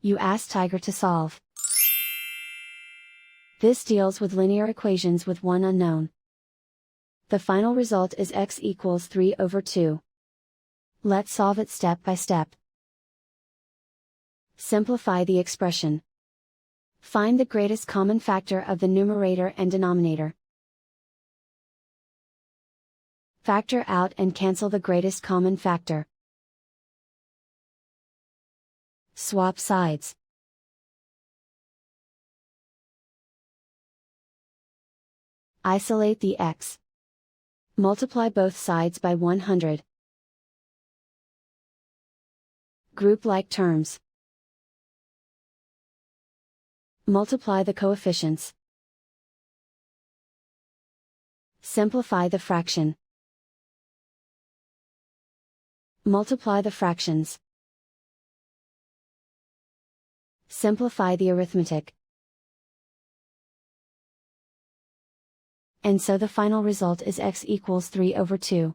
You ask Tiger to solve. This deals with linear equations with one unknown. The final result is x equals 3 over 2. Let's solve it step by step. Simplify the expression. Find the greatest common factor of the numerator and denominator. Factor out and cancel the greatest common factor. Swap sides. Isolate the x. Multiply both sides by 100. Group like terms. Multiply the coefficients. Simplify the fraction. Multiply the fractions. Simplify the arithmetic. And so the final result is x equals 3 over 2.